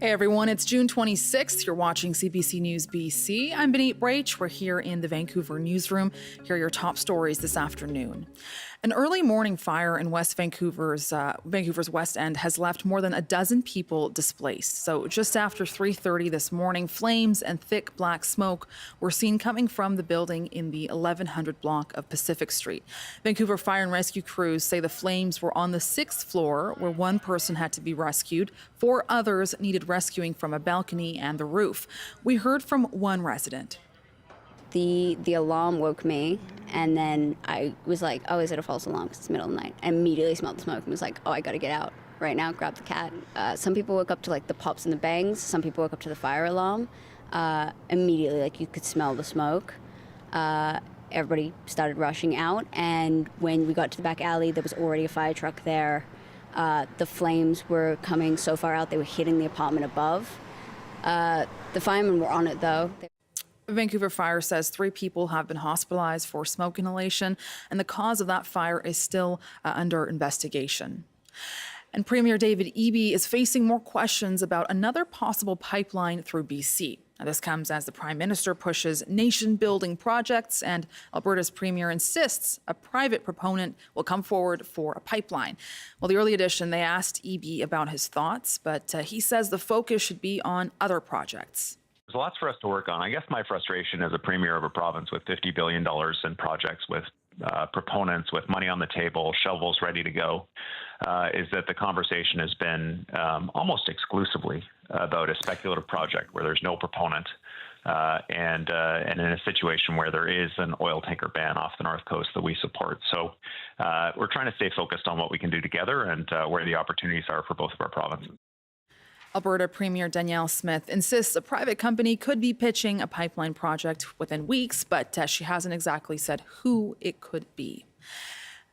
Hey everyone, it's June 26th. You're watching CBC News BC. I'm Benita Brach. We're here in the Vancouver newsroom. Here are your top stories this afternoon. An early morning fire in West Vancouver's West End has left more than a dozen people displaced. So just after 3:30 this morning, flames and thick black smoke were seen coming from the building in the 1100 block of Pacific Street. Vancouver Fire and Rescue crews say the flames were on the 6th floor, where one person had to be rescued. 4 others needed rescuing from a balcony and the roof. We heard from one resident. The alarm woke me, and then I was like, oh, is it a false alarm? Because it's the middle of the night. I immediately smelled the smoke and was like, oh, I got to get out right now, grab the cat. Some people woke up to like the pops and the bangs. Some people woke up to the fire alarm. Immediately, like you could smell the smoke. Everybody started rushing out, and when we got to the back alley, there was already a fire truck there. The flames were coming so far out, they were hitting the apartment above. The firemen were on it, though. Vancouver Fire says 3 people have been hospitalized for smoke inhalation, and the cause of that fire is still under investigation. And Premier David Eby is facing more questions about another possible pipeline through BC. Now, this comes as the Prime Minister pushes nation-building projects, and Alberta's Premier insists a private proponent will come forward for a pipeline. Well, the early edition, they asked Eby about his thoughts, but he says the focus should be on other projects. There's lots for us to work on. I guess my frustration as a premier of a province with $50 billion in projects, with proponents, with money on the table, shovels ready to go, is that the conversation has been almost exclusively about a speculative project where there's no proponent, and in a situation where there is an oil tanker ban off the North Coast that we support. So we're trying to stay focused on what we can do together and where the opportunities are for both of our provinces. Alberta Premier Danielle Smith insists a private company could be pitching a pipeline project within weeks, but she hasn't exactly said who it could be.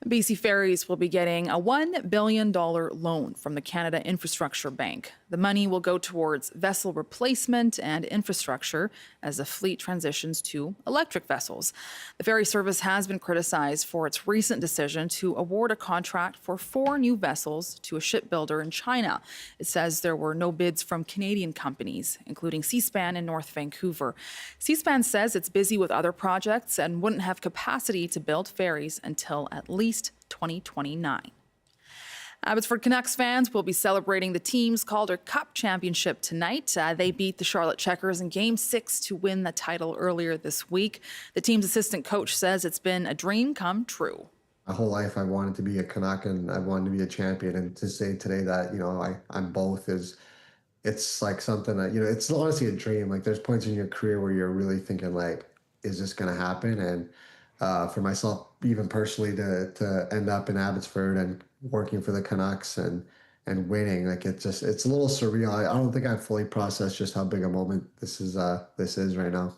BC Ferries will be getting a $1 billion loan from the Canada Infrastructure Bank. The money will go towards vessel replacement and infrastructure as the fleet transitions to electric vessels. The ferry service has been criticized for its recent decision to award a contract for 4 new vessels to a shipbuilder in China. It says there were no bids from Canadian companies, including Seaspan in North Vancouver. Seaspan says it's busy with other projects and wouldn't have capacity to build ferries until at least 2029. Abbotsford Canucks fans will be celebrating the team's Calder Cup championship tonight. They beat the Charlotte Checkers in Game 6 to win the title earlier this week. The team's assistant coach says it's been a dream come true. My whole life I wanted to be a Canuck and I wanted to be a champion, and to say today that, I'm both it's like something that, it's honestly a dream. Like there's points in your career where you're really thinking like, is this going to happen? And for myself, even personally, to end up in Abbotsford and working for the Canucks and winning, like it's a little surreal. I don't think I've fully processed just how big a moment this is right now.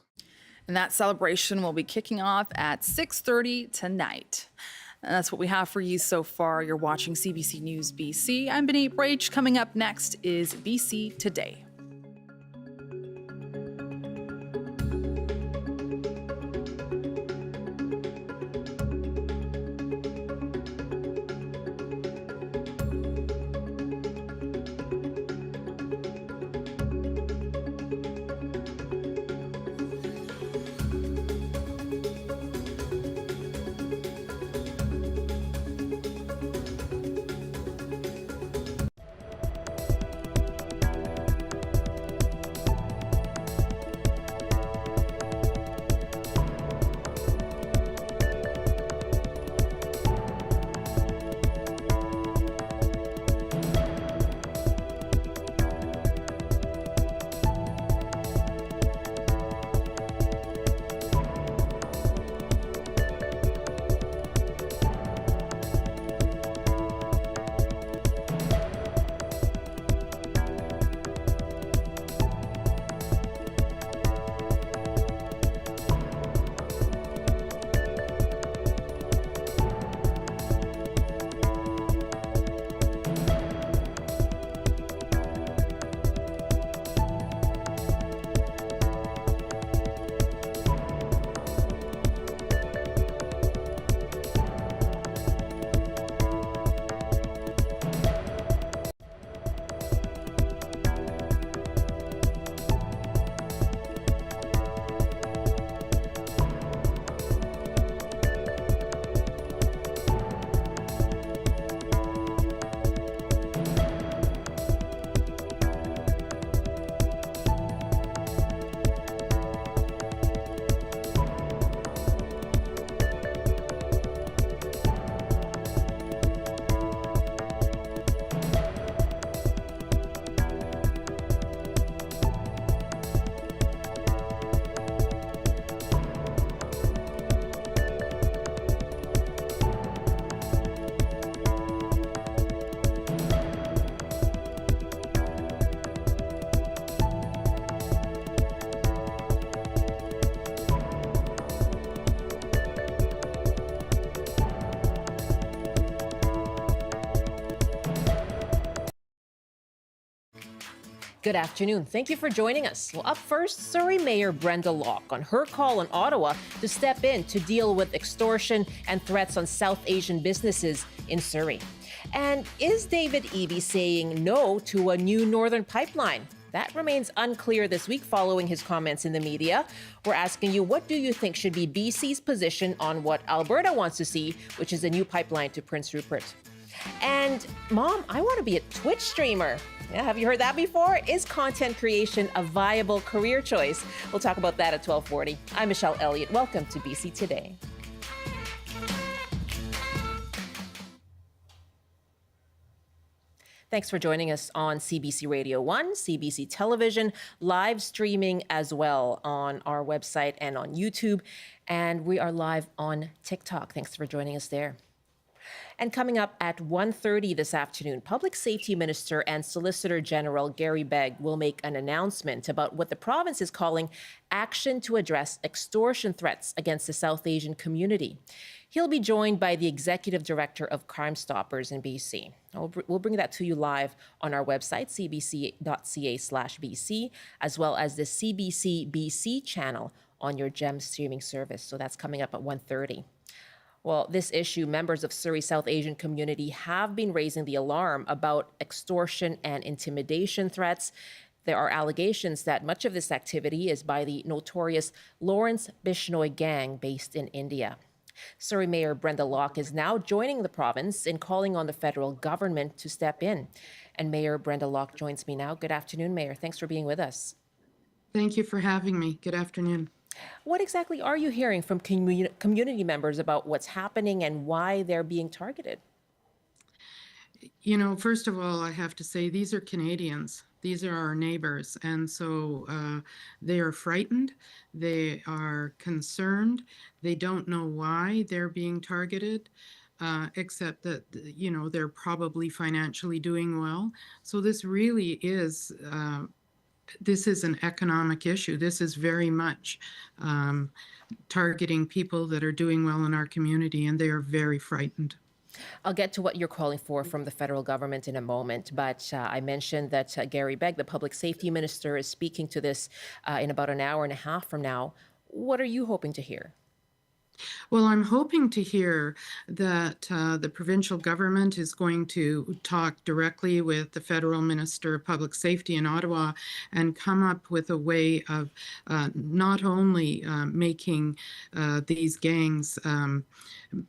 And that celebration will be kicking off at 6:30 tonight. And that's what we have for you so far. You're watching CBC News BC. I'm Benita Brach. Coming up next is BC Today. Good afternoon. Thank you for joining us. Well, up first, Surrey Mayor Brenda Locke on her call on Ottawa to step in to deal with extortion and threats on South Asian businesses in Surrey. And is David Eby saying no to a new northern pipeline? That remains unclear this week following his comments in the media. We're asking you, what do you think should be BC's position on what Alberta wants to see, which is a new pipeline to Prince Rupert? And Mom, I want to be a Twitch streamer. Yeah, have you heard that before? Is content creation a viable career choice? We'll talk about that at 12:40. I'm Michelle Elliott. Welcome to BC Today. Thanks for joining us on CBC Radio 1, CBC Television, live streaming as well on our website and on YouTube. And we are live on TikTok. Thanks for joining us there. And coming up at 1:30 this afternoon, Public Safety Minister and Solicitor General David Eby will make an announcement about what the province is calling action to address extortion threats against the South Asian community. He'll be joined by the Executive Director of Crime Stoppers in BC. We'll bring that to you live on our website, cbc.ca/BC, as well as the CBC BC channel on your GEM streaming service. So that's coming up at 1:30. Well, this issue, members of Surrey's South Asian community have been raising the alarm about extortion and intimidation threats. There are allegations that much of this activity is by the notorious Lawrence Bishnoi gang based in India. Surrey Mayor Brenda Locke is now joining the province in calling on the federal government to step in. And Mayor Brenda Locke joins me now. Good afternoon, Mayor. Thanks for being with us. Thank you for having me. Good afternoon. What exactly are you hearing from community members about what's happening and why they're being targeted? You know, first of all, I have to say these are Canadians. These are our neighbors. And so they are frightened. They are concerned. They don't know why they're being targeted, except that, you know, they're probably financially doing well. So this really is this is an economic issue. This is very much targeting people that are doing well in our community, and they are very frightened. I'll get to what you're calling for from the federal government in a moment, but I mentioned that David Eby, the public safety minister, is speaking to this in about an hour and a half from now. What are you hoping to hear? Well, I'm hoping to hear that the provincial government is going to talk directly with the federal minister of public safety in Ottawa and come up with a way of not only making these gangs,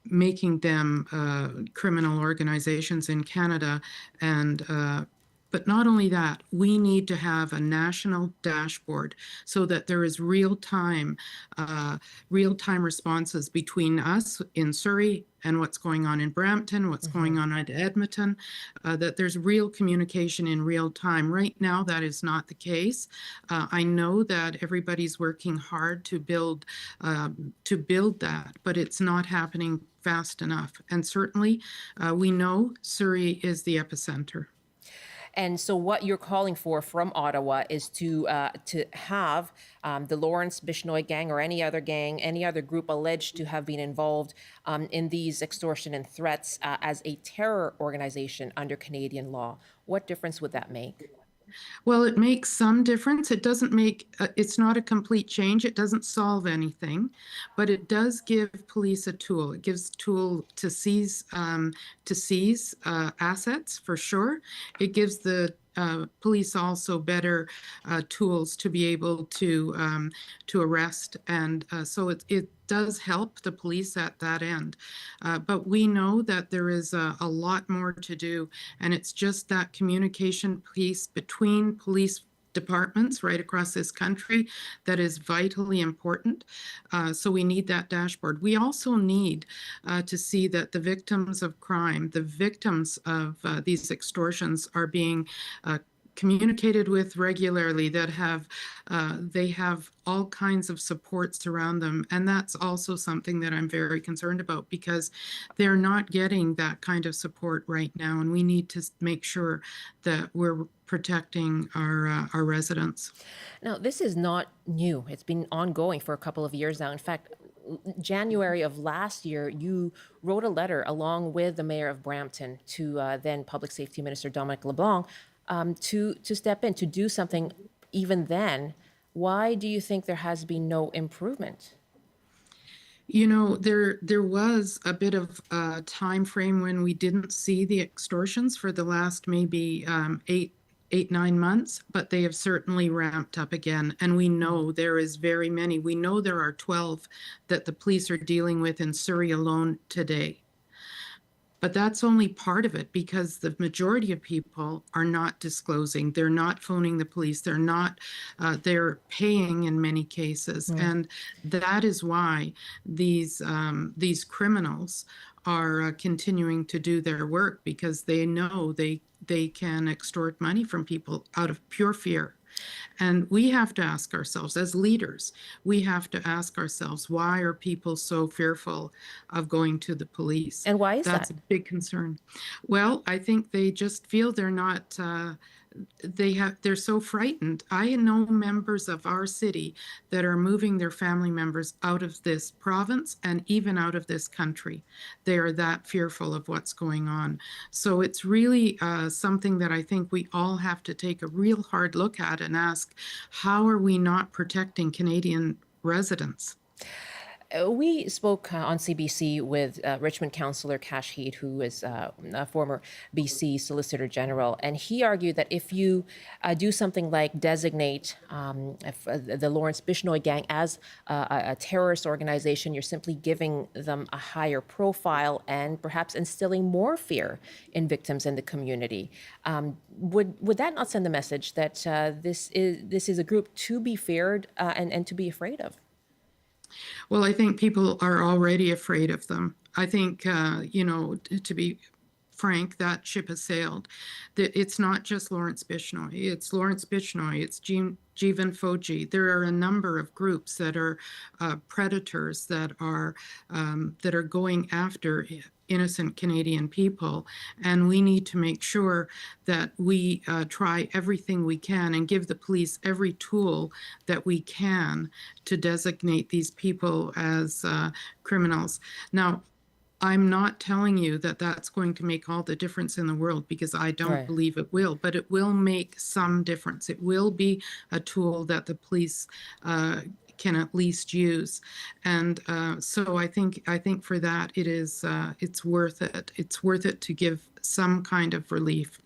making them criminal organizations in Canada, and but not only that, we need to have a national dashboard so that there is real-time responses between us in Surrey and what's going on in Brampton, what's going on at Edmonton, that there's real communication in real time. Right now, that is not the case. I know that everybody's working hard to build that, but it's not happening fast enough. And certainly, we know Surrey is the epicenter. And so what you're calling for from Ottawa is to have the Lawrence Bishnoi gang or any other gang, any other group alleged to have been involved in these extortion and threats as a terror organization under Canadian law. What difference would that make? Well, it makes some difference. It doesn't make, it's not a complete change. It doesn't solve anything, but it does give police a tool. It gives a tool to seize assets for sure. It gives the police also better tools to be able to arrest, and so it does help the police at that end. But we know that there is a lot more to do, and it's just that communication piece between police departments right across this country that is vitally important. So we need that dashboard. We also need to see that the victims of crime, the victims of these extortions are being communicated with regularly, that they have all kinds of supports around them. And that's also something that I'm very concerned about, because they're not getting that kind of support right now. And we need to make sure that we're protecting our residents. Now, this is not new. It's been ongoing for a couple of years now. In fact, January of last year, you wrote a letter along with the mayor of Brampton to then Public Safety Minister Dominic LeBlanc to step in, to do something even then. Why do you think there has been no improvement? You know, there was a bit of a time frame when we didn't see the extortions for the last maybe 9 months, but they have certainly ramped up again. And we know there is very many. We know there are 12 that the police are dealing with in Surrey alone today. But that's only part of it, because the majority of people are not disclosing. They're not phoning the police. They're not, they're paying in many cases. And that is why these criminals are continuing to do their work, because they know they can extort money from people out of pure fear. And we have to ask ourselves, as leaders, we have to ask ourselves, why are people so fearful of going to the police? And why is That's that? a big concern. Well, I think they just feel they're not, they're so frightened. I know members of our city that are moving their family members out of this province and even out of this country. They are that fearful of what's going on. So it's really something that I think we all have to take a real hard look at and ask, how are we not protecting Canadian residents? We spoke on CBC with Richmond Councillor Kash Heed, who is a former BC Solicitor General, and he argued that if you do something like designate the Lawrence Bishnoi gang as a terrorist organization, you're simply giving them a higher profile and perhaps instilling more fear in victims in the community. Would that not send the message that this is a group to be feared and to be afraid of? Well, I think people are already afraid of them. I think, to be frank, that ship has sailed. It's not just Lawrence Bishnoi. It's Lawrence Bishnoi. It's Jeevan Foji. There are a number of groups that are predators that are going after innocent Canadian people, and we need to make sure that we try everything we can and give the police every tool that we can to designate these people as criminals. Now, I'm not telling you that that's going to make all the difference in the world, because I don't believe it will, but it will make some difference. It will be a tool that the police can at least use. And so I think for that, it's worth it. It's worth it to give some kind of relief.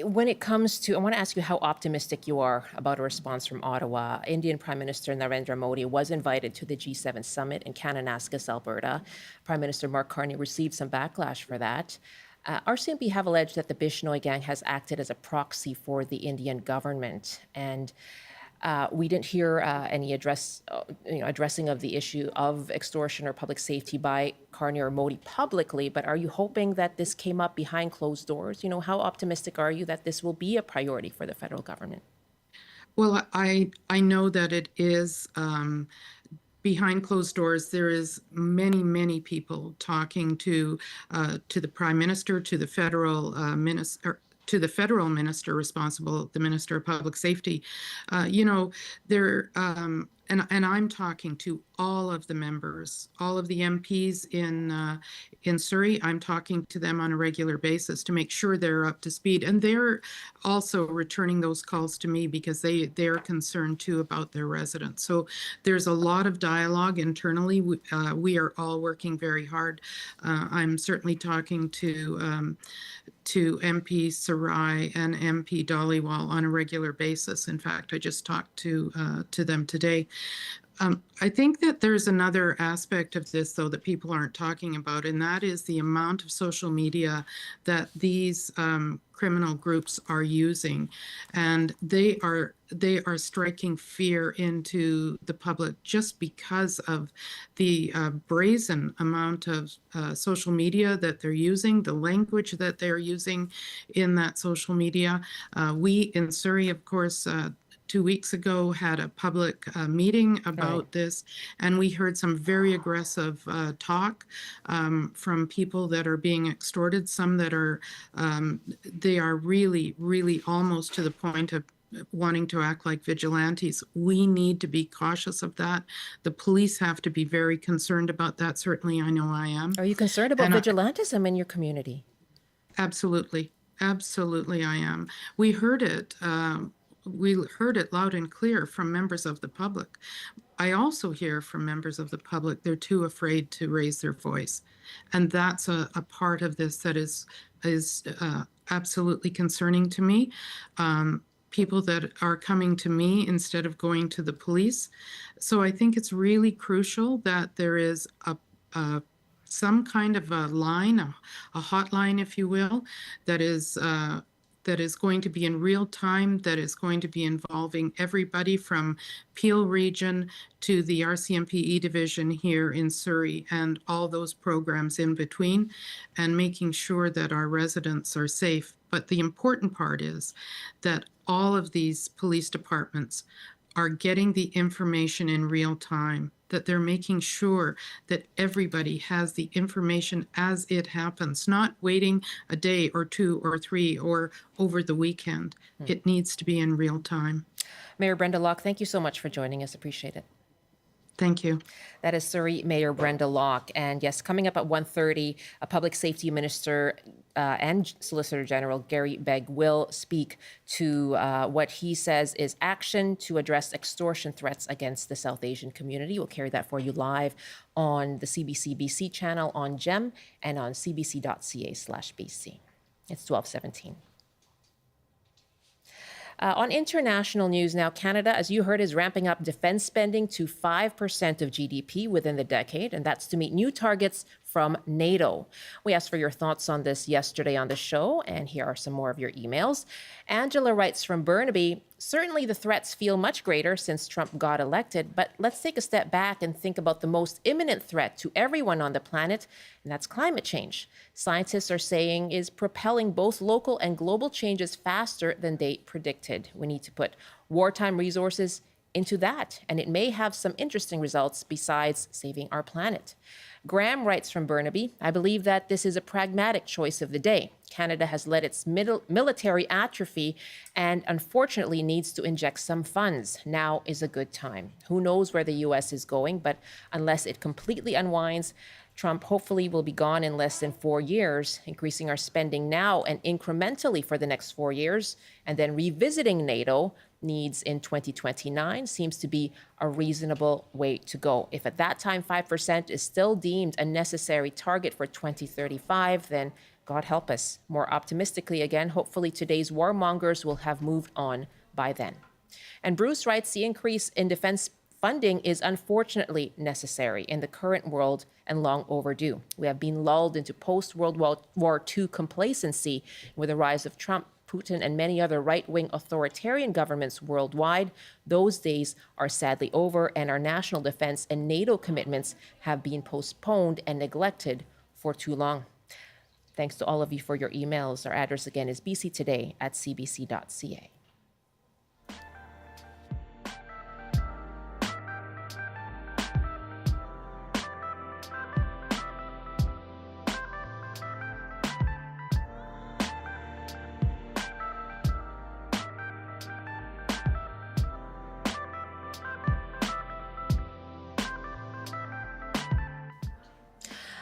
When it comes to, I want to ask you how optimistic you are about a response from Ottawa. Indian Prime Minister Narendra Modi was invited to the G7 summit in Kananaskis, Alberta. Prime Minister Mark Carney received some backlash for that. RCMP have alleged that the Bishnoi gang has acted as a proxy for the Indian government, and we didn't hear any addressing of the issue of extortion or public safety by Carney or Modi publicly, but are you hoping that this came up behind closed doors? How optimistic are you that this will be a priority for the federal government? Well, I know that it is behind closed doors. There is many people talking to the Prime Minister, to the federal minister, to the federal minister responsible, the Minister of Public Safety. And I'm talking to all of the members, all of the MPs in Surrey. I'm talking to them on a regular basis to make sure they're up to speed. And they're also returning those calls to me because they're concerned too about their residents. So there's a lot of dialogue internally. We are all working very hard. I'm certainly talking to MP Surrey and MP Dhaliwal on a regular basis. In fact, I just talked to them today. I think that there's another aspect of this, though, that people aren't talking about, and that is the amount of social media that these criminal groups are using, and they are striking fear into the public just because of the brazen amount of social media that they're using, the language that they're using in that social media. We in Surrey, of course, 2 weeks ago had a public meeting about this, and we heard some very aggressive talk from people that are being extorted, some that are, they are really almost to the point of wanting to act like vigilantes. We need to be cautious of that. The police have to be very concerned about that. Certainly, I know I am. Are you concerned about vigilantism in your community? Absolutely. Absolutely, I am. We heard it. We heard it loud and clear from members of the public. I also hear from members of the public they're too afraid to raise their voice, and that's a part of this that is absolutely concerning to me. People that are coming to me instead of going to the police. So I think it's really crucial that there is some kind of a line, a hotline, if you will, that is going to be in real time, that is going to be involving everybody from Peel Region to the RCMPE division here in Surrey and all those programs in between, and making sure that our residents are safe. But the important part is that all of these police departments are getting the information in real time, that they're making sure that everybody has the information as it happens, not waiting a day or two or three or over the weekend. It needs to be in real time. Mayor Brenda Locke, thank you so much for joining us. Appreciate it. Thank you. That is Surrey Mayor Brenda Locke. And yes, coming up at 1:30, a Public Safety Minister and Solicitor General David Eby will speak to what he says is action to address extortion threats against the South Asian community. We'll carry that for you live on the CBC-BC channel, on GEM, and on cbc.ca/BC. It's 12:17. On international news now, Canada, as you heard, is ramping up defense spending to 5% of GDP within the decade, and that's to meet new targets from NATO. We asked for your thoughts on this yesterday on the show, and here are some more of your emails. Angela writes from Burnaby, certainly the threats feel much greater since Trump got elected, but let's take a step back and think about the most imminent threat to everyone on the planet, and that's climate change. Scientists are saying is propelling both local and global changes faster than they predicted. We need to put wartime resources into that, and it may have some interesting results besides saving our planet. Graham writes from Burnaby, I believe that this is a pragmatic choice of the day. Canada has let its military atrophy and unfortunately needs to inject some funds. Now is a good time. Who knows where the U.S. is going, but unless it completely unwinds, Trump hopefully will be gone in less than 4 years. Increasing our spending now and incrementally for the next 4 years, and then revisiting NATO needs in 2029 seems to be a reasonable way to go. If at that time 5% is still deemed a necessary target for 2035, then God help us. More optimistically again, hopefully today's warmongers will have moved on by then. And Bruce writes, the increase in defense funding is unfortunately necessary in the current world and long overdue. We have been lulled into post-World War II complacency with the rise of Trump, Putin, and many other right-wing authoritarian governments worldwide. Those days are sadly over, and our national defense and NATO commitments have been postponed and neglected for too long. Thanks to all of you for your emails. Our address again is bctoday@cbc.ca.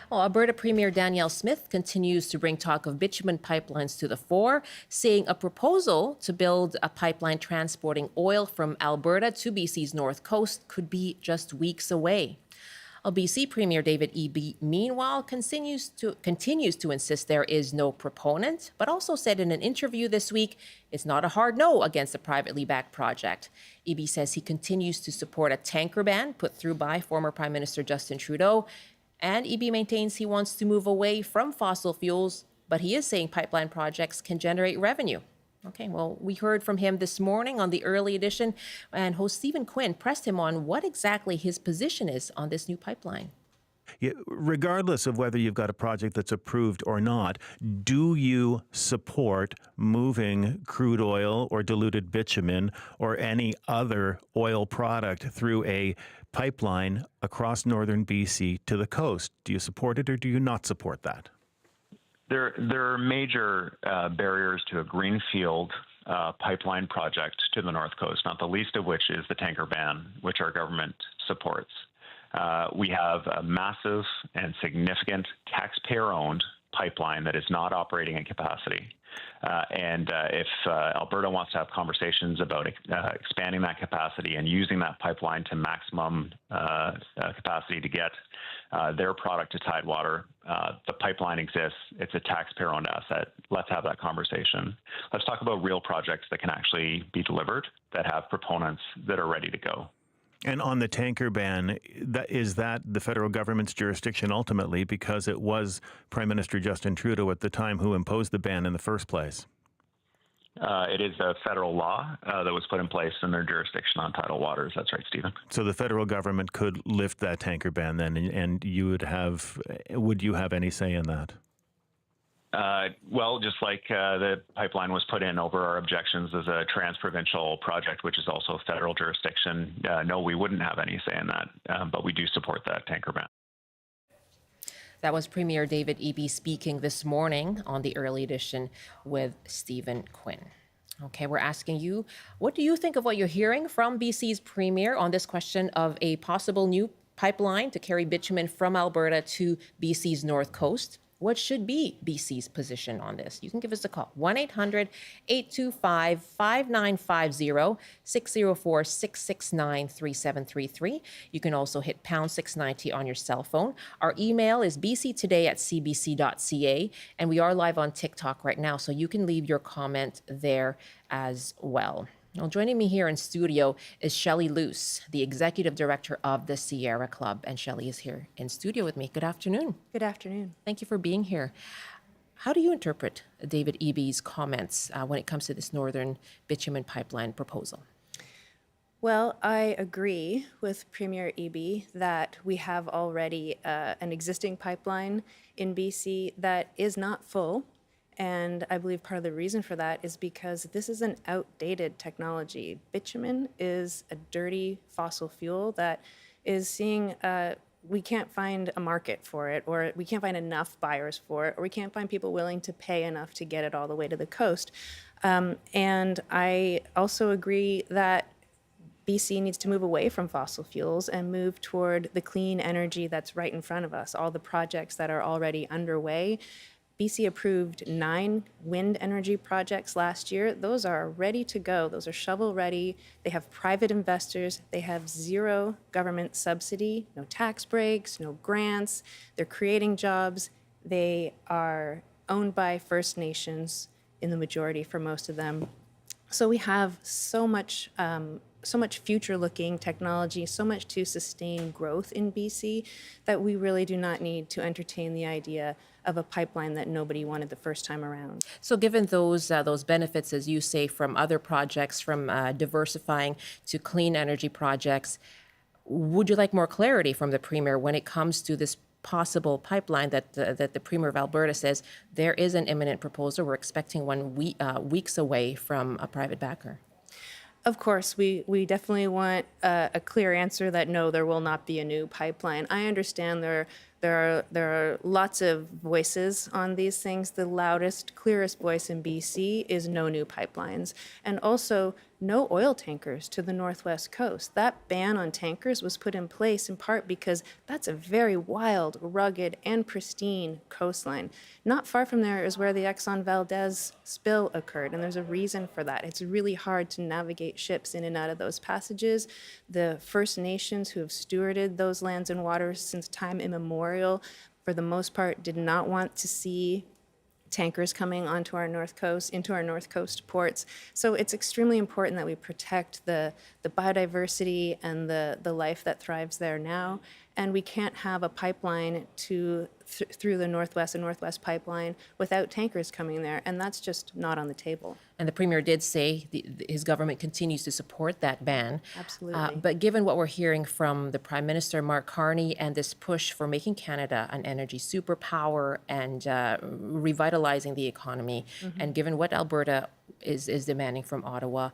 Well, Alberta Premier Danielle Smith continues to bring talk of bitumen pipelines to the fore, saying a proposal to build a pipeline transporting oil from Alberta to BC's north coast could be just weeks away. BC Premier David Eby, meanwhile, continues to insist there is no proponent, but also said in an interview this week it's not a hard no against a privately backed project. Eby says he continues to support a tanker ban put through by former Prime Minister Justin Trudeau, and Eby maintains he wants to move away from fossil fuels, but he is saying pipeline projects can generate revenue. Okay, well, we heard from him this morning on the early edition, and host Stephen Quinn pressed him on what exactly his position is on this new pipeline. Yeah, regardless of whether you've got a project that's approved or not, do you support moving crude oil or diluted bitumen or any other oil product through a pipeline across northern BC to the coast? Do you support it or do you not support that? There are major barriers to a greenfield pipeline project to the North Coast, not the least of which is the tanker ban, which our government supports. We have a massive and significant taxpayer-owned pipeline that is not operating at capacity. If Alberta wants to have conversations about expanding that capacity and using that pipeline to maximum capacity to get their product to Tidewater, the pipeline exists. It's a taxpayer-owned asset. Let's have that conversation. Let's talk about real projects that can actually be delivered, that have proponents that are ready to go. And on the tanker ban, is that the federal government's jurisdiction ultimately, because it was Prime Minister Justin Trudeau at the time who imposed the ban in the first place? It is a federal law that was put in place in their jurisdiction on tidal waters. That's right, Stephen. So the federal government could lift that tanker ban then, and would you have any say in that? Well, just like the pipeline was put in over our objections as a trans-provincial project, which is also federal jurisdiction, no, we wouldn't have any say in that, but we do support that tanker ban. That was Premier David Eby speaking this morning on the early edition with Stephen Quinn. Okay, we're asking you, what do you think of what you're hearing from BC's Premier on this question of a possible new pipeline to carry bitumen from Alberta to BC's North Coast? What should be BC's position on this? You can give us a call, 1-800-825-5950, 604-669-3733. You can also hit pound 690 on your cell phone. Our email is bctoday@cbc.ca, and we are live on TikTok right now, so you can leave your comment there as well. Well, joining me here in studio is Shelley Luce, the Executive Director of the Sierra Club. And Shelley is here in studio with me. Good afternoon. Good afternoon. Thank you for being here. How do you interpret David Eby's comments when it comes to this Northern Bitumen Pipeline proposal? Well, I agree with Premier Eby that we have already an existing pipeline in BC that is not full. And I believe part of the reason for that is because this is an outdated technology. Bitumen is a dirty fossil fuel that is seeing, we can't find a market for it, or we can't find enough buyers for it, or we can't find people willing to pay enough to get it all the way to the coast. And I also agree that BC needs to move away from fossil fuels and move toward the clean energy that's right in front of us, all the projects that are already underway. BC approved 9 wind energy projects last year. Those are ready to go. Those are shovel ready. They have private investors. They have zero government subsidy, no tax breaks, no grants. They're creating jobs. They are owned by First Nations in the majority for most of them. So we have so much future-looking technology, so much to sustain growth in BC that we really do not need to entertain the idea of a pipeline that nobody wanted the first time around. So given those benefits, as you say, from other projects, from diversifying to clean energy projects, would you like more clarity from the Premier when it comes to this possible pipeline that the Premier of Alberta says there is an imminent proposal? We're expecting one weeks away from a private backer. Of course, we definitely want a clear answer that no, there will not be a new pipeline. I understand there are lots of voices on these things. The loudest, clearest voice in BC is no new pipelines, and also no oil tankers to the Northwest Coast. That ban on tankers was put in place in part because that's a very wild, rugged, and pristine coastline. Not far from there is where the Exxon Valdez spill occurred, and there's a reason for that. It's really hard to navigate ships in and out of those passages. The First Nations who have stewarded those lands and waters since time immemorial, for the most part, did not want to see tankers coming onto our North Coast, into our North Coast ports. So it's extremely important that we protect the biodiversity and the life that thrives there now. And we can't have a pipeline through the Northwest and Northwest Pipeline without tankers coming there, and that's just not on the table. And the Premier did say his government continues to support that ban. Absolutely. But given what we're hearing from the Prime Minister, Mark Carney, and this push for making Canada an energy superpower and revitalizing the economy, and given what Alberta is demanding from Ottawa,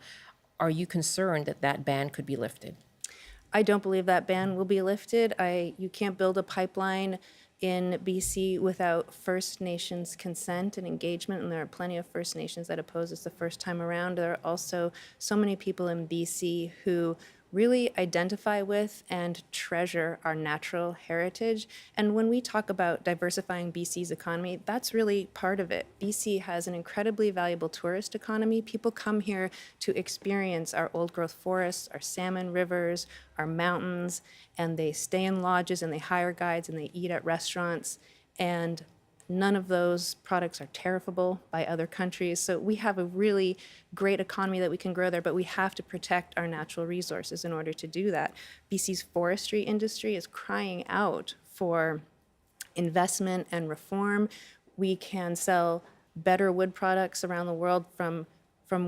are you concerned that that ban could be lifted? I don't believe that ban will be lifted. You can't build a pipeline in BC without First Nations consent and engagement, and there are plenty of First Nations that oppose this the first time around. There are also so many people in BC who really identify with and treasure our natural heritage. And when we talk about diversifying BC's economy, that's really part of it. BC has an incredibly valuable tourist economy. People come here to experience our old growth forests, our salmon rivers, our mountains, and they stay in lodges and they hire guides and they eat at restaurants. And none of those products are tariffable by other countries. So we have a really great economy that we can grow there, but we have to protect our natural resources in order to do that. BC's forestry industry is crying out for investment and reform. We can sell better wood products around the world from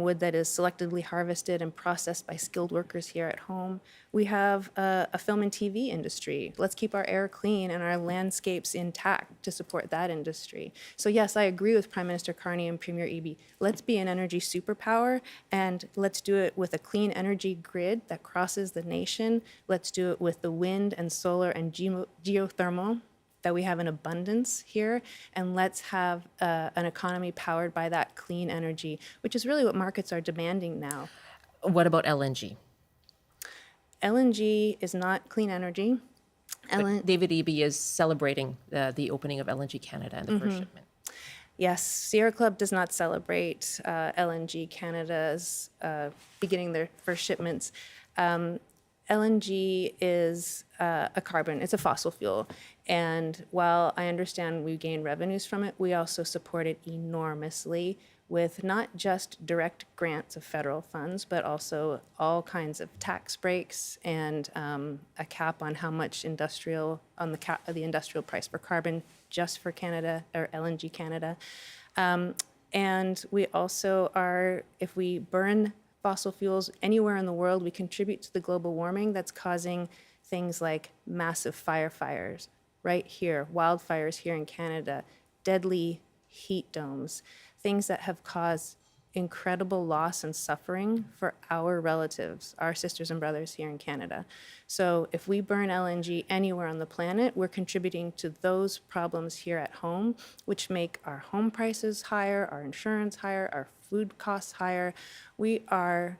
wood that is selectively harvested and processed by skilled workers here at home. We have a film and TV industry. Let's keep our air clean and our landscapes intact to support that industry. So yes, I agree with Prime Minister Carney and Premier Eby. Let's be an energy superpower, and let's do it with a clean energy grid that crosses the nation. Let's do it with the wind and solar and geothermal that we have in abundance here, and let's have an economy powered by that clean energy, which is really what markets are demanding now. What about LNG? LNG is not clean energy. But David Eby is celebrating the opening of LNG Canada and the first shipment. Yes, Sierra Club does not celebrate LNG Canada's beginning their first shipments. LNG is a carbon, it's a fossil fuel. And while I understand we gain revenues from it, we also support it enormously with not just direct grants of federal funds, but also all kinds of tax breaks and a cap on how much the industrial price for carbon just for Canada or LNG Canada. And we also are, if we burn fossil fuels anywhere in the world, we contribute to the global warming that's causing things like massive fires right here, wildfires here in Canada, deadly heat domes, things that have caused incredible loss and suffering for our relatives, our sisters and brothers here in Canada. So if we burn LNG anywhere on the planet, we're contributing to those problems here at home, which make our home prices higher, our insurance higher, our food costs higher. We are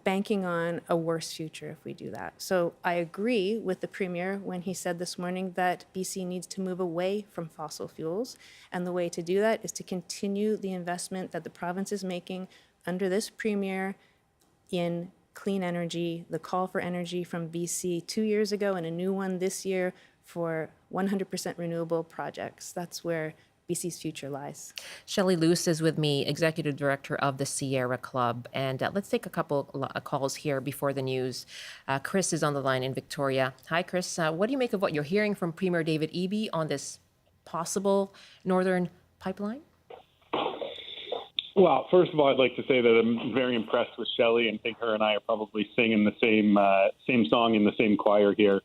banking on a worse future if we do that. So I agree with the Premier when he said this morning that BC needs to move away from fossil fuels. And the way to do that is to continue the investment that the province is making under this Premier in clean energy, the call for energy from BC 2 years ago and a new one this year for 100% renewable projects. That's where BC's future lies. Shelley Luce is with me, Executive Director of the Sierra Club. And let's take a couple calls here before the news. Chris is on the line in Victoria. Hi, Chris. What do you make of what you're hearing from Premier David Eby on this possible northern pipeline? Well, first of all, I'd like to say that I'm very impressed with Shelley and think her and I are probably singing the same song in the same choir here.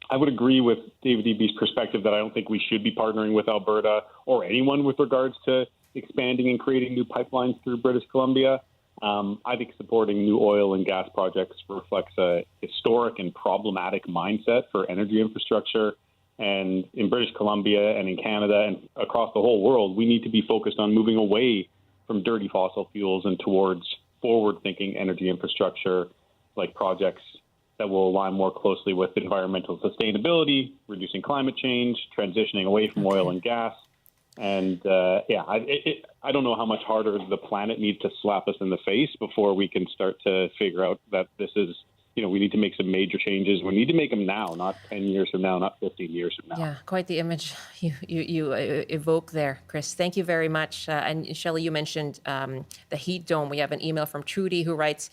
I would agree with David Eby's perspective that I don't think we should be partnering with Alberta or anyone with regards to expanding and creating new pipelines through British Columbia. I think supporting new oil and gas projects reflects a historic and problematic mindset for energy infrastructure. And in British Columbia and in Canada and across the whole world, we need to be focused on moving away from dirty fossil fuels and towards forward-thinking energy infrastructure like projects that will align more closely with environmental sustainability, reducing climate change, transitioning away from oil and gas. And I don't know how much harder the planet needs to slap us in the face before we can start to figure out that this is, we need to make some major changes. We need to make them now, not 10 years from now, not 15 years from now. Yeah, quite the image you evoke there, Chris. Thank you very much. And Shelley, you mentioned the heat dome. We have an email from Trudy who writes,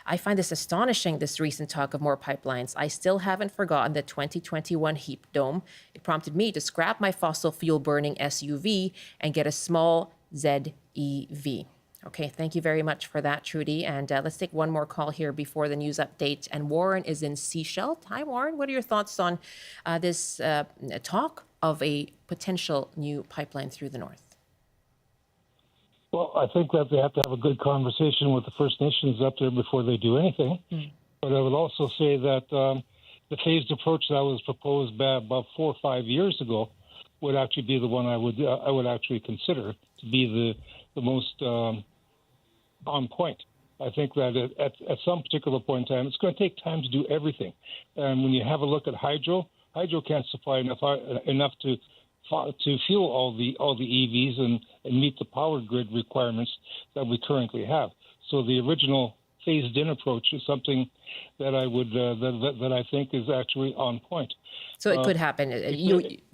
I find this astonishing, this recent talk of more pipelines. I still haven't forgotten the 2021 heat dome. It prompted me to scrap my fossil fuel burning SUV and get a small ZEV. Okay, thank you very much for that, Trudy. And let's take one more call here before the news update. And Warren is in Seychelles. Hi, Warren. What are your thoughts on this talk of a potential new pipeline through the north? Well, I think that they have to have a good conversation with the First Nations up there before they do anything. But I would also say that the phased approach that was proposed about 4 or 5 years ago would actually be the one I would actually consider to be the most on point. I think that at some particular point in time, it's going to take time to do everything. And when you have a look at hydro can't supply enough to fuel all the EVs and meet the power grid requirements that we currently have. So the original phased-in approach is something that I would that I think is actually on point. So it could happen.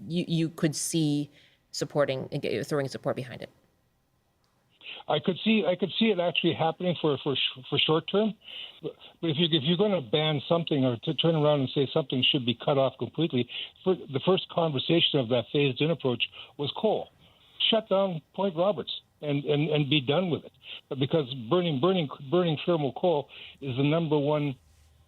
You could see throwing support behind it. I could see it actually happening for short term, but if you're going to ban something or to turn around and say something should be cut off completely, the first conversation of that phased-in approach was coal. Shut down Point Roberts and be done with it. But because burning thermal coal is the number one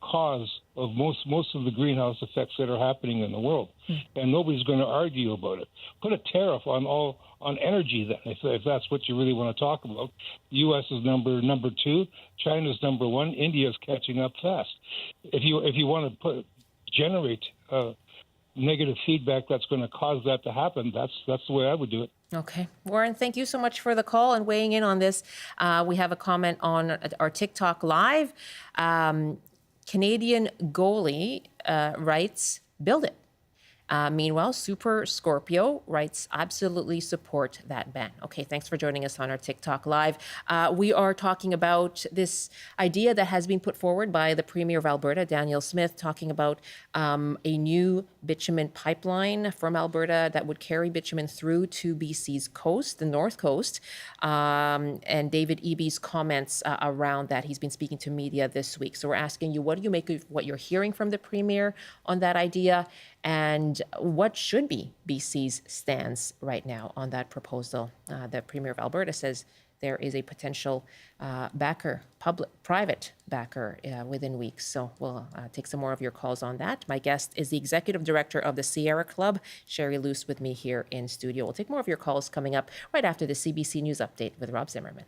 cause of most of the greenhouse effects that are happening in the world, and nobody's going to argue about it. Put a tariff on energy then, if that's what you really want to talk about. The U.S. is number 2, China's number 1, India's catching up fast. If you want to generate negative feedback that's going to cause that to happen, that's the way I would do it. Okay. Warren, thank you so much for the call and weighing in on this. We have a comment on our TikTok Live. Canadian goalie writes, build it. Meanwhile, Super Scorpio writes, absolutely support that ban. Okay, thanks for joining us on our TikTok Live. We are talking about this idea that has been put forward by the Premier of Alberta, Danielle Smith, talking about a new bitumen pipeline from Alberta that would carry bitumen through to BC's coast, the North Coast. And David Eby's comments around that. He's been speaking to media this week. So we're asking you, what do you make of what you're hearing from the Premier on that idea? And what should be BC's stance right now on that proposal? The Premier of Alberta says there is a potential backer, private backer within weeks. So we'll take some more of your calls on that. My guest is the Executive Director of the Sierra Club, Shelley Luce, with me here in studio. We'll take more of your calls coming up right after the CBC News Update with Rob Zimmerman.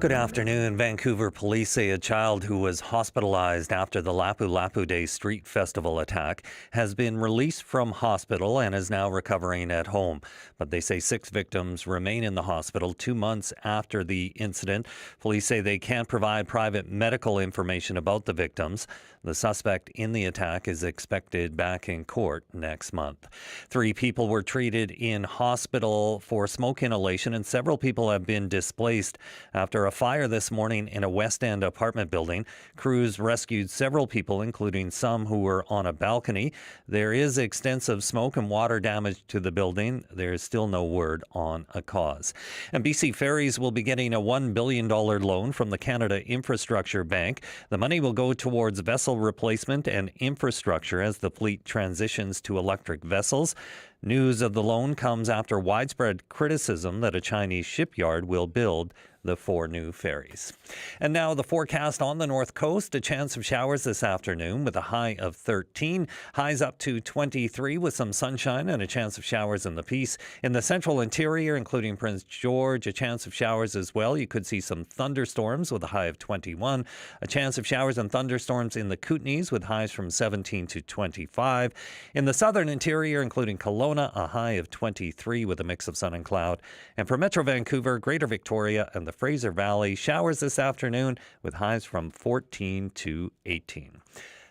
Good afternoon. Vancouver police say a child who was hospitalized after the Lapu Lapu Day Street Festival attack has been released from hospital and is now recovering at home. But they say 6 victims remain in the hospital 2 months after the incident. Police say they can't provide private medical information about the victims. The suspect in the attack is expected back in court next month. 3 people were treated in hospital for smoke inhalation, and several people have been displaced after a fire this morning in a West End apartment building. Crews rescued several people, including some who were on a balcony. There is extensive smoke and water damage to the building. There is still no word on a cause. And BC Ferries will be getting a $1 billion loan from the Canada Infrastructure Bank. The money will go towards vessel replacement and infrastructure as the fleet transitions to electric vessels. News of the loan comes after widespread criticism that a Chinese shipyard will build the 4 new ferries. And now the forecast on the North Coast. A chance of showers this afternoon with a high of 13. Highs up to 23 with some sunshine and a chance of showers in the Peace. In the central interior, including Prince George, a chance of showers as well. You could see some thunderstorms with a high of 21. A chance of showers and thunderstorms in the Kootenays with highs from 17 to 25. In the southern interior, including Kelowna, a high of 23 with a mix of sun and cloud. And for Metro Vancouver, Greater Victoria, and the Fraser Valley, showers this afternoon with highs from 14 to 18.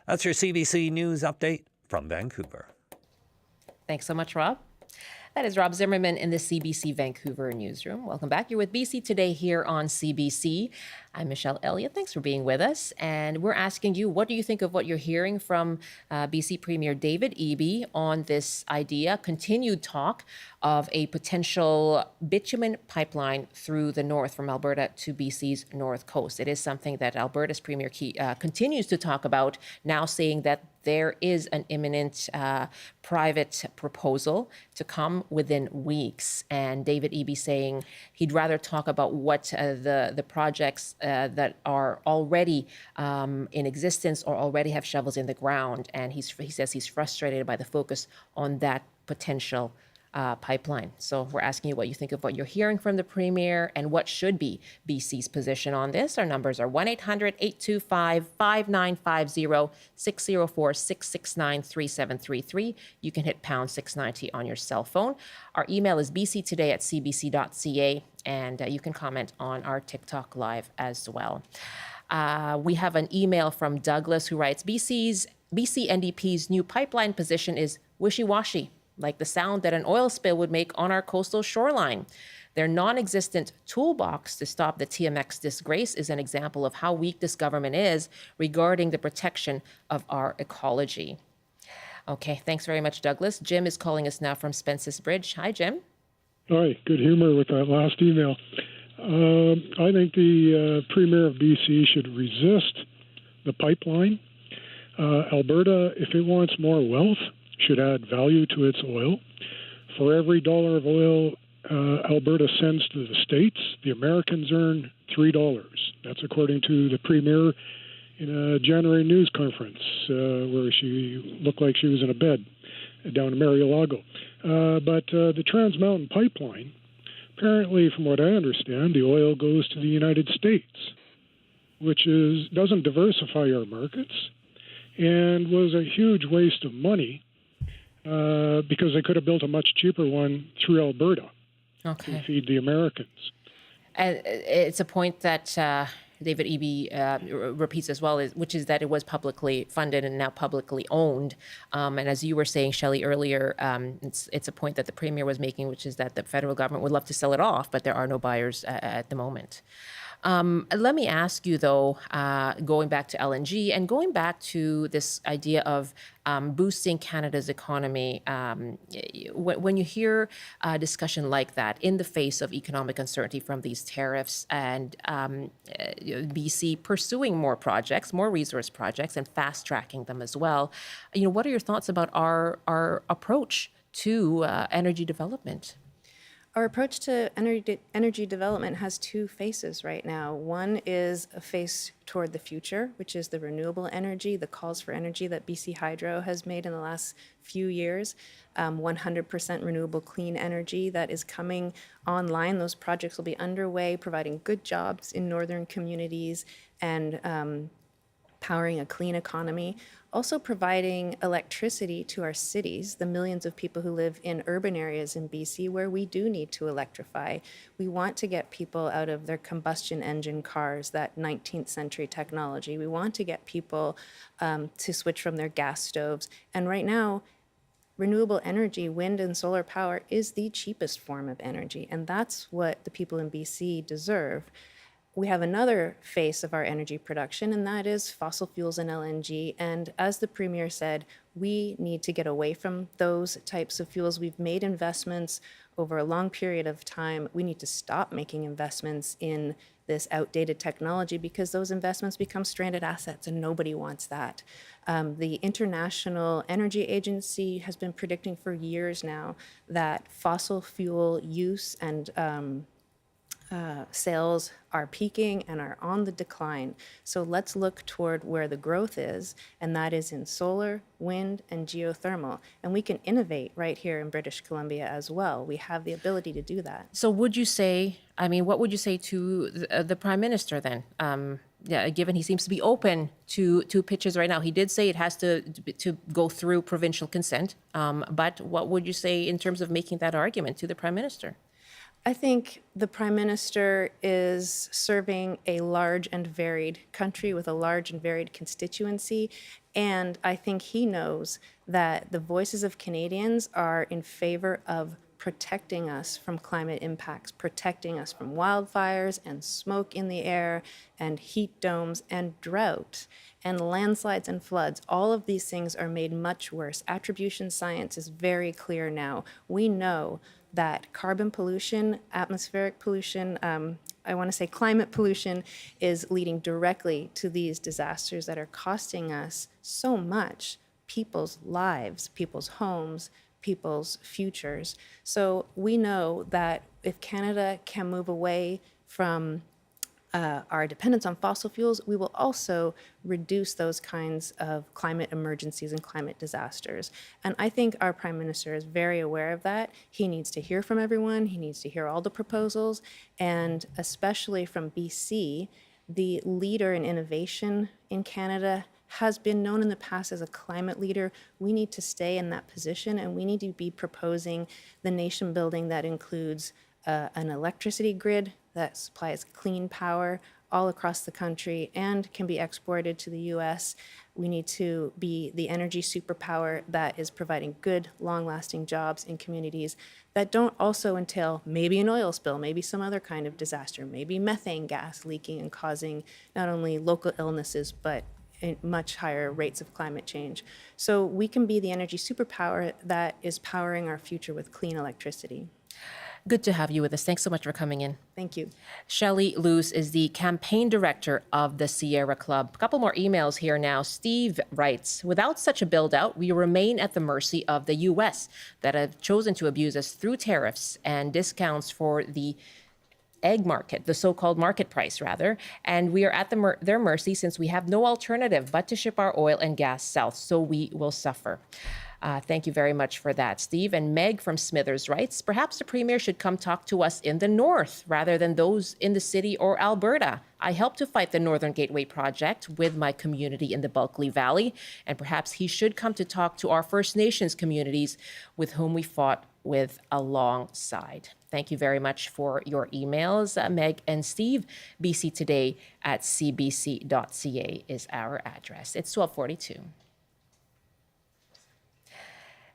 That's your CBC News Update from Vancouver. Thanks so much, Rob. That is Rob Zimmerman in the CBC Vancouver newsroom. Welcome back. You're with BC Today here on CBC. I'm Michelle Elliott. Thanks for being with us. And we're asking you, what do you think of what you're hearing from BC Premier David Eby on this idea, continued talk of a potential bitumen pipeline through the north from Alberta to BC's north coast? It is something that Alberta's Premier continues to talk about, now saying that there is an imminent private proposal to come within weeks. And David Eby saying he'd rather talk about what the projects that are already in existence or already have shovels in the ground. And he says he's frustrated by the focus on that potential pipeline. So we're asking you what you think of what you're hearing from the Premier and what should be BC's position on this. Our numbers are 1-800-825-5950, 604-669-3733. You can hit pound 690 on your cell phone. Our email is bctoday@cbc.ca, and you can comment on our TikTok live as well. We have an email from Douglas who writes, BC NDP's new pipeline position is wishy-washy, like the sound that an oil spill would make on our coastal shoreline. Their non-existent toolbox to stop the TMX disgrace is an example of how weak this government is regarding the protection of our ecology. Okay, thanks very much, Douglas. Jim is calling us now from Spences Bridge. Hi, Jim. Hi, good humor with that last email. I think the Premier of BC should resist the pipeline. Alberta, if it wants more wealth, should add value to its oil. For every dollar of oil Alberta sends to the States, the Americans earn $3. That's according to the Premier in a January news conference where she looked like she was in a bed down in Marielago. But the Trans Mountain Pipeline, apparently, from what I understand, the oil goes to the United States, which doesn't diversify our markets and was a huge waste of money because they could have built a much cheaper one through Alberta to feed the Americans. And it's a point that David Eby repeats as well, which is that it was publicly funded and now publicly owned. And as you were saying, Shelley, earlier, it's a point that the Premier was making, which is that the federal government would love to sell it off, but there are no buyers at the moment. Let me ask you, though, going back to LNG and going back to this idea of boosting Canada's economy, when you hear a discussion like that in the face of economic uncertainty from these tariffs and BC pursuing more projects, more resource projects, and fast-tracking them as well, what are your thoughts about our approach to energy development? Our approach to energy development has two faces right now. One is a face toward the future, which is the renewable energy, the calls for energy that BC Hydro has made in the last few years, 100% renewable clean energy that is coming online. Those projects will be underway, providing good jobs in northern communities and powering a clean economy. Also providing electricity to our cities, the millions of people who live in urban areas in BC where we do need to electrify. We want to get people out of their combustion engine cars, that 19th century technology. We want to get people to switch from their gas stoves. And right now, renewable energy, wind and solar power, is the cheapest form of energy. And that's what the people in BC deserve. We have another face of our energy production, and that is fossil fuels and LNG. And as the Premier said, we need to get away from those types of fuels. We've made investments over a long period of time. We need to stop making investments in this outdated technology because those investments become stranded assets, and nobody wants that. The International Energy Agency has been predicting for years now that fossil fuel use and sales are peaking and are on the decline. So let's look toward where the growth is, and that is in solar, wind, and geothermal. And we can innovate right here in British Columbia as well. We have the ability to do that. So would you say, what would you say to the Prime Minister then? Given he seems to be open to pitches right now. He did say it has to go through provincial consent. But what would you say in terms of making that argument to the Prime Minister? I think the Prime Minister is serving a large and varied country with a large and varied constituency, and I think he knows that the voices of Canadians are in favor of protecting us from climate impacts, protecting us from wildfires and smoke in the air and heat domes and drought and landslides and floods. All of these things are made much worse. Attribution science is very clear now. We know that carbon pollution, atmospheric pollution, climate pollution is leading directly to these disasters that are costing us so much, people's lives, people's homes, people's futures. So we know that if Canada can move away from our dependence on fossil fuels, we will also reduce those kinds of climate emergencies and climate disasters. And I think our Prime Minister is very aware of that. He needs to hear from everyone. He needs to hear all the proposals, and especially from BC, the leader in innovation in Canada has been known in the past as a climate leader. We need to stay in that position, and we need to be proposing the nation building that includes an electricity grid that supplies clean power all across the country and can be exported to the US. We need to be the energy superpower that is providing good, long-lasting jobs in communities that don't also entail maybe an oil spill, maybe some other kind of disaster, maybe methane gas leaking and causing not only local illnesses, but much higher rates of climate change. So we can be the energy superpower that is powering our future with clean electricity. Good to have you with us. Thanks so much for coming in. Thank you. Shelley Luce is the campaign director of the Sierra Club. A couple more emails here now. Steve writes, without such a build-out, we remain at the mercy of the U.S. that have chosen to abuse us through tariffs and discounts for the egg market, the so-called market price, rather. And we are at their mercy since we have no alternative but to ship our oil and gas south, so we will suffer. Thank you very much for that, Steve. And Meg from Smithers writes, perhaps the Premier should come talk to us in the north rather than those in the city or Alberta. I helped to fight the Northern Gateway project with my community in the Bulkley Valley, and perhaps he should come to talk to our First Nations communities with whom we fought with alongside. Thank you very much for your emails, Meg and Steve. BC Today at cbc.ca is our address. It's 12:42.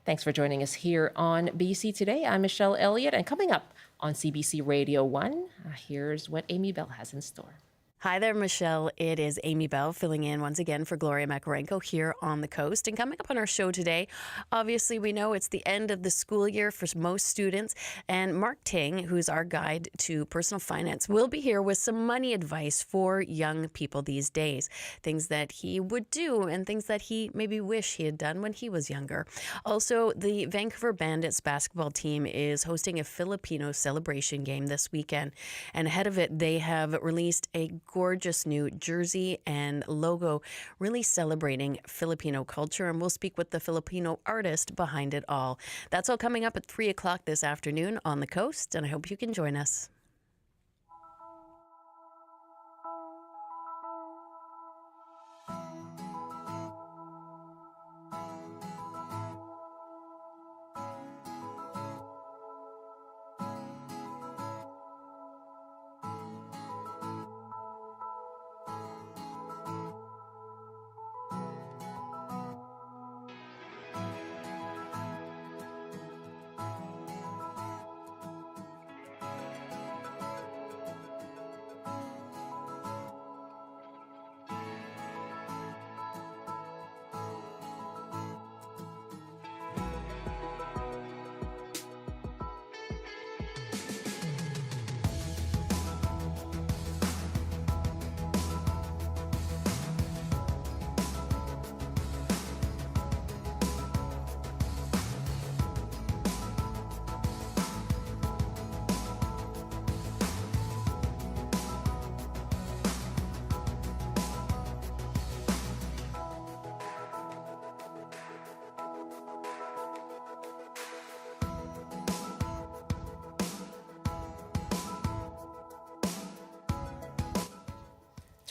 Thanks for joining us here on BC Today. I'm Michelle Elliott, and coming up on CBC Radio 1, here's what Amy Bell has in store. Hi there, Michelle. It is Amy Bell filling in once again for Gloria Makarenko here on the coast. And coming up on our show today, obviously we know it's the end of the school year for most students. And Mark Ting, who's our guide to personal finance, will be here with some money advice for young people these days. Things that he would do and things that he maybe wish he had done when he was younger. Also, the Vancouver Bandits basketball team is hosting a Filipino celebration game this weekend. And ahead of it, they have released a gorgeous new jersey and logo really celebrating Filipino culture, and we'll speak with the Filipino artist behind it all. That's all coming up at 3 o'clock this afternoon on the coast, and I hope you can join us.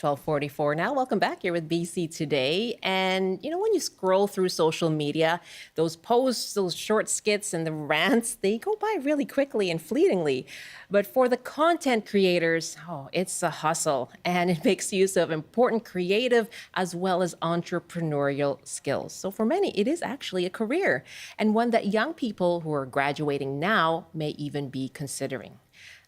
$12:44 now. Welcome back. You're with BC Today. And, you know, when you scroll through social media, those posts, those short skits and the rants, they go by really quickly and fleetingly. But for the content creators, it's a hustle. And it makes use of important creative as well as entrepreneurial skills. So for many, it is actually a career, and one that young people who are graduating now may even be considering.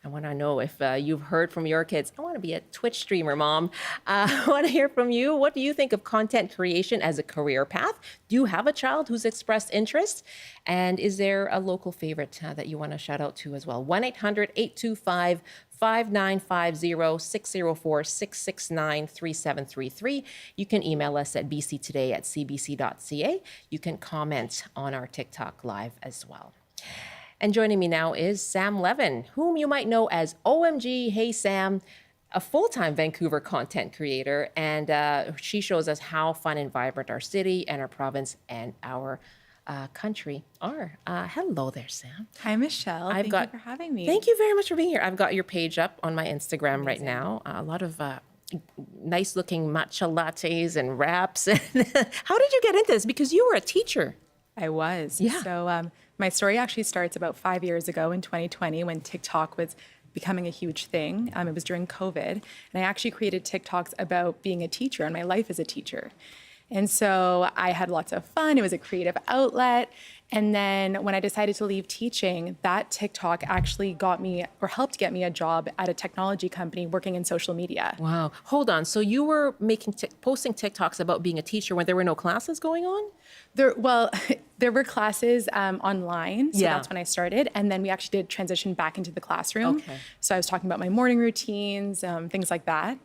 I want to know if you've heard from your kids. I want to be a Twitch streamer, Mom. I want to hear from you. What do you think of content creation as a career path? Do you have a child who's expressed interest? And is there a local favorite that you want to shout out to as well? 1-800-825-5950, 604-669-3733. You can email us at bctoday@cbc.ca. You can comment on our TikTok live as well. And joining me now is Sam Levin, whom you might know as OMG Hey Sam. a full-time Vancouver content creator, and she shows us how fun and vibrant our city and our province and our country are. Hello there, Sam. Hi, Michelle. Thank you for having me. Thank you very much for being here. I've got your page up on my Instagram right now. A lot of nice-looking matcha lattes and wraps. How did you get into this? Because you were a teacher. I was. Yeah. So my story actually starts about 5 years ago in 2020 when TikTok was becoming a huge thing. It was during COVID. And I actually created TikToks about being a teacher and my life as a teacher. And so I had lots of fun. It was a creative outlet. And then when I decided to leave teaching, that TikTok actually got me or helped get me a job at a technology company working in social media. Wow. Hold on. So you were posting TikToks about being a teacher when there were no classes going on? There were classes online. So that's when I started. And then we actually did transition back into the classroom. Okay. So I was talking about my morning routines, things like that.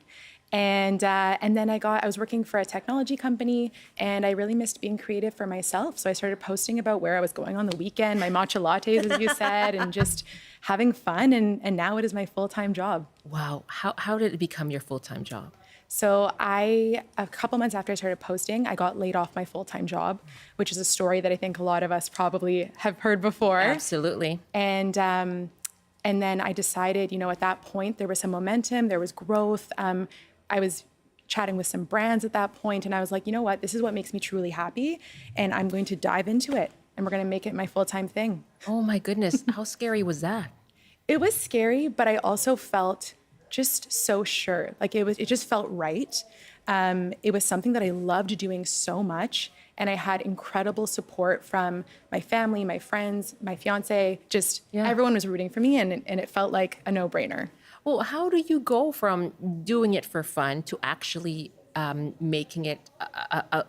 And then I was working for a technology company, and I really missed being creative for myself. So I started posting about where I was going on the weekend, my matcha lattes, as you said, and just having fun. And now it is my full-time job. Wow. How did it become your full-time job? So a couple months after I started posting, I got laid off my full-time job, which is a story that I think a lot of us probably have heard before. Absolutely. And then I decided, at that point, there was some momentum, there was growth. I was chatting with some brands at that point, and I was like, you know what, this is what makes me truly happy, and I'm going to dive into it, and we're going to make it my full-time thing. Oh my goodness. How scary was that? It was scary, but I also felt just so sure. Like it just felt right. It was something that I loved doing so much, and I had incredible support from my family, my friends, my fiance, everyone was rooting for me, and it felt like a no-brainer. Well, how do you go from doing it for fun to actually making it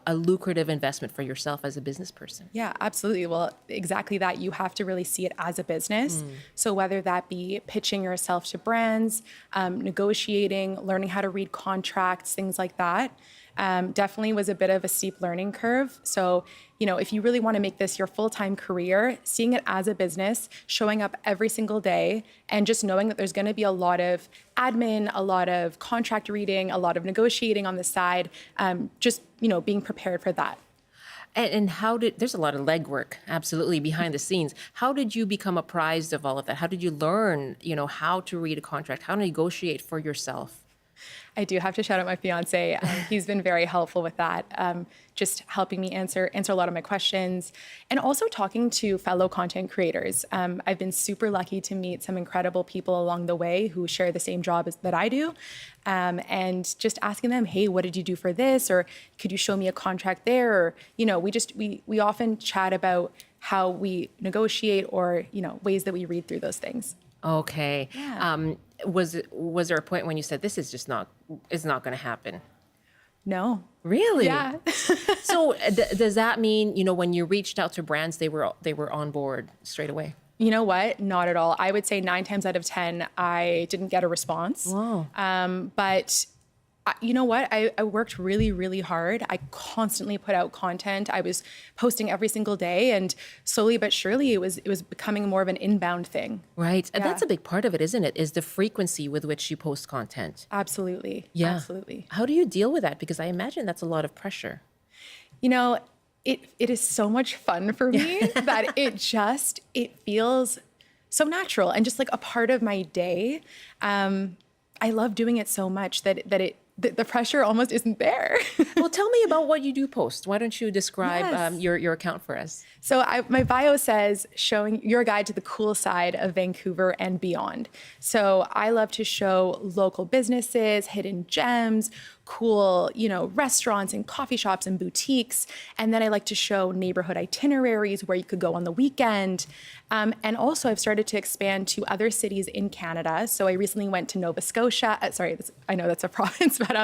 a lucrative investment for yourself as a business person? Yeah, absolutely. Well, exactly that. You have to really see it as a business. So whether that be pitching yourself to brands, negotiating, learning how to read contracts, things like that, definitely was a bit of a steep learning curve. So, if you really want to make this your full-time career, seeing it as a business, showing up every single day, and just knowing that there's going to be a lot of admin, a lot of contract reading, a lot of negotiating on the side, being prepared for that. And there's a lot of legwork, absolutely, behind the scenes. How did you become apprised of all of that? How did you learn, how to read a contract, how to negotiate for yourself? I do have to shout out my fiance. He's been very helpful with that, just helping me answer a lot of my questions, and also talking to fellow content creators. I've been super lucky to meet some incredible people along the way who share the same job that I do, and just asking them, hey, what did you do for this? Or could you show me a contract there? Or, we often chat about how we negotiate or, ways that we read through those things. Okay. Yeah. Was there a point when you said this is just not going to happen? No. Really? Yeah. So does that mean, when you reached out to brands, they were on board straight away? You know what? Not at all. I would say 9 times out of 10, I didn't get a response. Wow. But you know what? I worked really, really hard. I constantly put out content. I was posting every single day, and slowly but surely it was becoming more of an inbound thing. Right. And Yeah. that's a big part of it, isn't it? Is the frequency with which you post content. Absolutely. Yeah. Absolutely. How do you deal with that? Because I imagine that's a lot of pressure. It is so much fun for me that it feels so natural and just like a part of my day. I love doing it so much that the pressure almost isn't there. Well, tell me about what you do post. Why don't you describe Yes. your account for us? So my bio says showing your guide to the cool side of Vancouver and beyond. So I love to show local businesses, hidden gems, cool, restaurants and coffee shops and boutiques. And then I like to show neighborhood itineraries where you could go on the weekend. And also I've started to expand to other cities in Canada. So I recently went to Nova Scotia. I know that's a province, but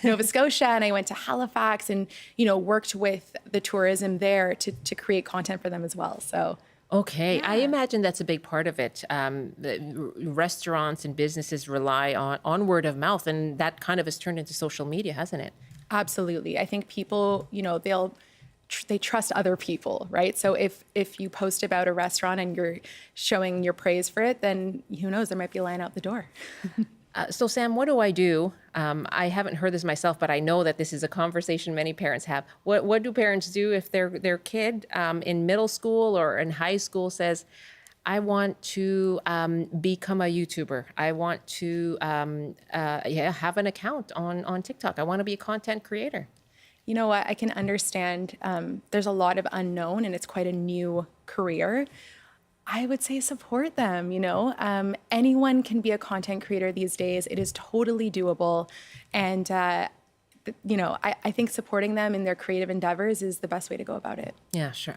Nova Scotia, and I went to Halifax and, worked with the tourism there to create content for them as well. So. Okay, I imagine that's a big part of it. The restaurants and businesses rely on word of mouth, and that kind of has turned into social media, hasn't it? Absolutely. I think people, they trust other people, right? So if you post about a restaurant and you're showing your praise for it, then who knows, there might be a line out the door. So, Sam, what do I do? I haven't heard this myself, but I know that this is a conversation many parents have. What do parents do if their kid in middle school or in high school says, I want to become a YouTuber. I want to have an account on TikTok. I want to be a content creator. You know what? I can understand. There's a lot of unknown, and it's quite a new career. I would say support them. Anyone can be a content creator these days. It is totally doable, and I think supporting them in their creative endeavors is the best way to go about it. Yeah, sure.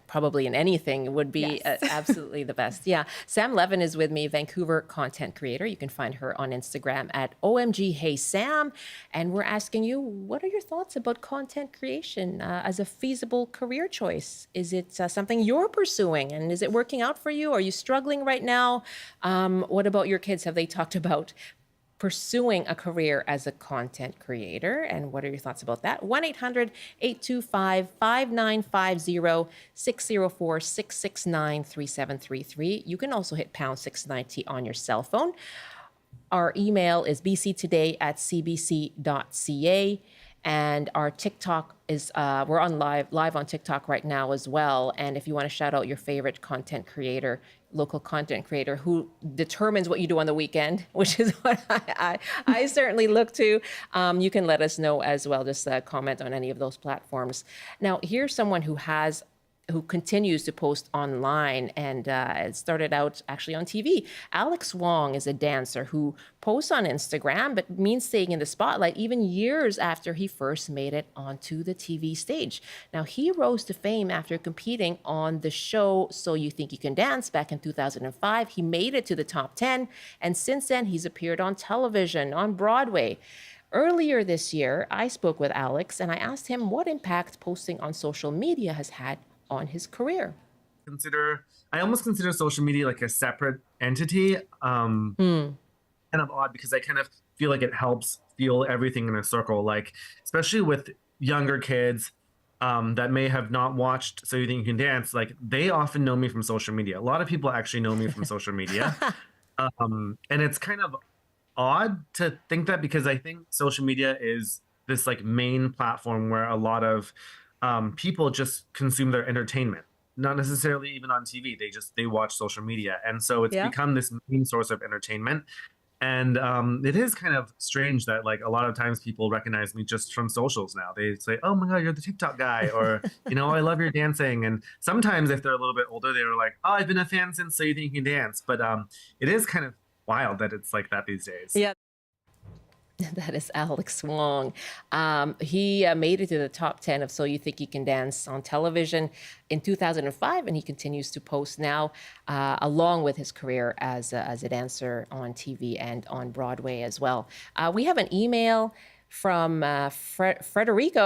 Probably in anything would be Yes. absolutely the best. Yeah. Sam Levin is with me, Vancouver content creator. You can find her on Instagram at OMGHeySam. And we're asking you, what are your thoughts about content creation as a feasible career choice? Is it something you're pursuing, and is it working out for you? Are you struggling right now? What about your kids? Have they talked about pursuing a career as a content creator? And what are your thoughts about that? 1-800-825-5950, 604-669-3733. You can also hit pound 690 on your cell phone. Our email is bctoday@cbc.ca. And our TikTok is, we're on live on TikTok right now as well. And if you want to shout out your favorite content creator, local content creator who determines what you do on the weekend, which is what I certainly look to, you can let us know as well. Just comment on any of those platforms. Now, here's someone who continues to post online, and it started out actually on TV. Alex Wong is a dancer who posts on Instagram, but means staying in the spotlight even years after he first made it onto the TV stage. Now, he rose to fame after competing on the show So You Think You Can Dance back in 2005. He made it to the top 10, and since then, he's appeared on television, on Broadway. Earlier this year, I spoke with Alex, and I asked him what impact posting on social media has had on his career. I almost consider social media like a separate entity. Kind of odd because I kind of feel like it helps feel everything in a circle. Like, especially with younger kids that may have not watched So You Think You Can Dance, like they often know me from social media. A lot of people actually know me from social media. And it's kind of odd to think that, because I think social media is this like main platform where a lot of people just consume their entertainment, not necessarily even on TV. They watch social media. And so it's become this main source of entertainment. And it is kind of strange that like a lot of times people recognize me just from socials now. They say, oh my God, you're the TikTok guy, or, I love your dancing. And sometimes if they're a little bit older, they were like, oh, I've been a fan since So You Think You Can Dance. But it is kind of wild that it's like that these days. Yeah. That is Alex Wong. He made it to the top 10 of So You Think You Can Dance on television in 2005, and he continues to post now, along with his career as a dancer on TV and on Broadway as well. We have an email from Frederick.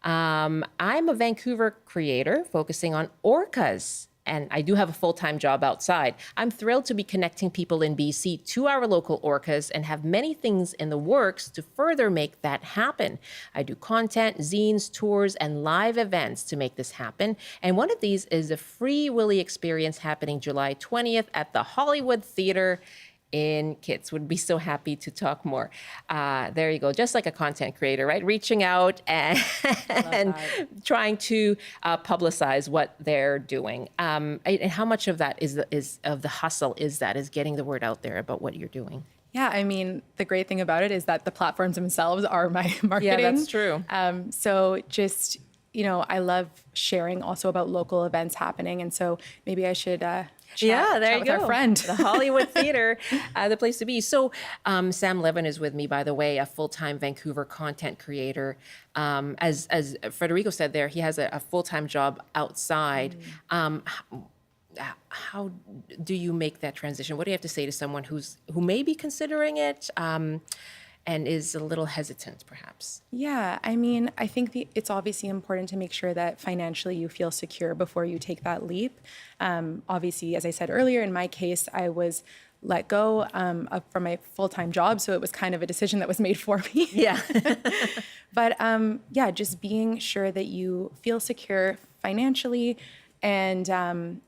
I'm a Vancouver creator focusing on orcas, and I do have a full-time job outside. I'm thrilled to be connecting people in BC to our local orcas and have many things in the works to further make that happen. I do content, zines, tours, and live events to make this happen. And one of these is a Free Willy experience happening July 20th at the Hollywood Theater in Kits. Would be so happy to talk more. There you go. Just like a content creator, right? Reaching out and trying to publicize what they're doing. And how much of that is of the hustle is getting the word out there about what you're doing? Yeah, I mean, the great thing about it is that the platforms themselves are my marketing. Yeah, that's true. So just, I love sharing also about local events happening. And so maybe I should chat with our friend. The Hollywood Theater, the place to be. So Sam Levin is with me, by the way, a full-time Vancouver content creator. As Federico said there, he has a full-time job outside. How do you make that transition? What do you have to say to someone who may be considering it and is a little hesitant, perhaps? Yeah, I mean, I think it's obviously important to make sure that financially you feel secure before you take that leap. Obviously, as I said earlier, in my case, I was let go from my full-time job, so it was kind of a decision that was made for me. Yeah. But just being sure that you feel secure financially and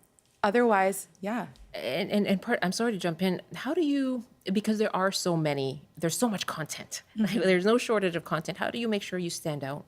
otherwise, yeah. And part, I'm sorry to jump in. How do you, because there's so much content. There's no shortage of content. How do you make sure you stand out?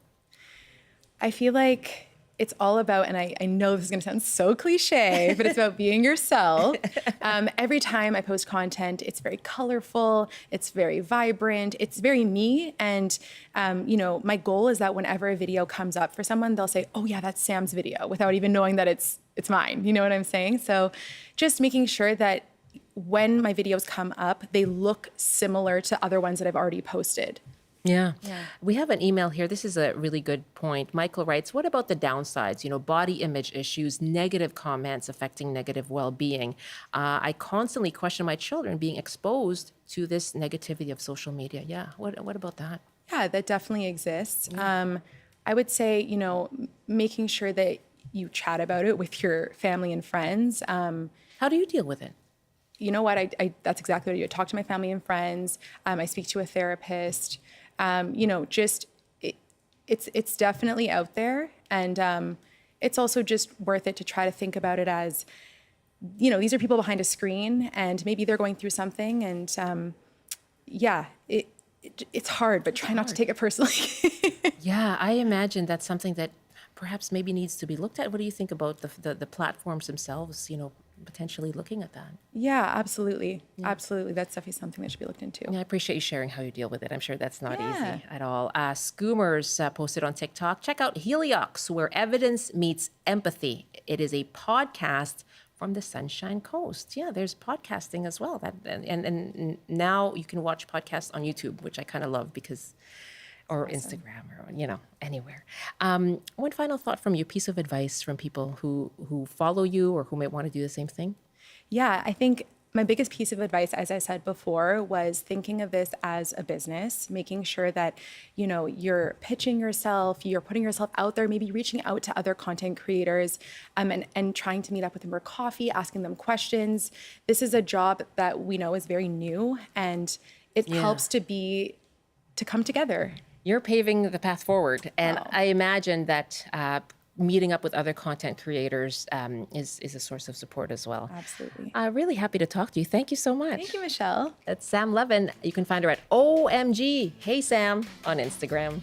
I feel like it's all about, and I know this is going to sound so cliche, but it's about being yourself. Every time I post content, it's very colorful, it's very vibrant, it's very me. And, my goal is that whenever a video comes up for someone, they'll say, oh yeah, that's Sam's video, without even knowing that it's mine. You know what I'm saying? So just making sure that when my videos come up, they look similar to other ones that I've already posted. Yeah. We have an email here. This is a really good point. Michael writes, what about the downsides? Body image issues, negative comments affecting negative well-being. I constantly question my children being exposed to this negativity of social media. Yeah. What about that? Yeah, that definitely exists. I would say, making sure that you chat about it with your family and friends. How do you deal with it? You know what? I that's exactly what I do. I talk to my family and friends. I speak to a therapist. It's definitely out there. And it's also just worth it to try to think about it as, these are people behind a screen and maybe they're going through something. And it's hard, but try not to take it personally. Yeah, I imagine that's something that perhaps maybe needs to be looked at. What do you think about the platforms themselves, potentially looking at that? Yeah, absolutely. Yeah. Absolutely. That's definitely something that should be looked into. Yeah, I appreciate you sharing how you deal with it. I'm sure that's not easy at all. Scoomers posted on TikTok, check out Heliox, where evidence meets empathy. It is a podcast from the Sunshine Coast. Yeah, there's podcasting as well. And now you can watch podcasts on YouTube, which I kind of love because... or awesome. Instagram, or anywhere. One final thought from you, piece of advice from people who follow you or who might want to do the same thing. Yeah, I think my biggest piece of advice, as I said before, was thinking of this as a business, making sure that you're pitching yourself, you're putting yourself out there, maybe reaching out to other content creators, and trying to meet up with them for coffee, asking them questions. This is a job that we know is very new, and it helps to come together. You're paving the path forward. And I imagine that meeting up with other content creators is a source of support as well. Absolutely. Really happy to talk to you. Thank you so much. Thank you, Michelle. That's Sam Levin. You can find her at OMG Hey Sam on Instagram.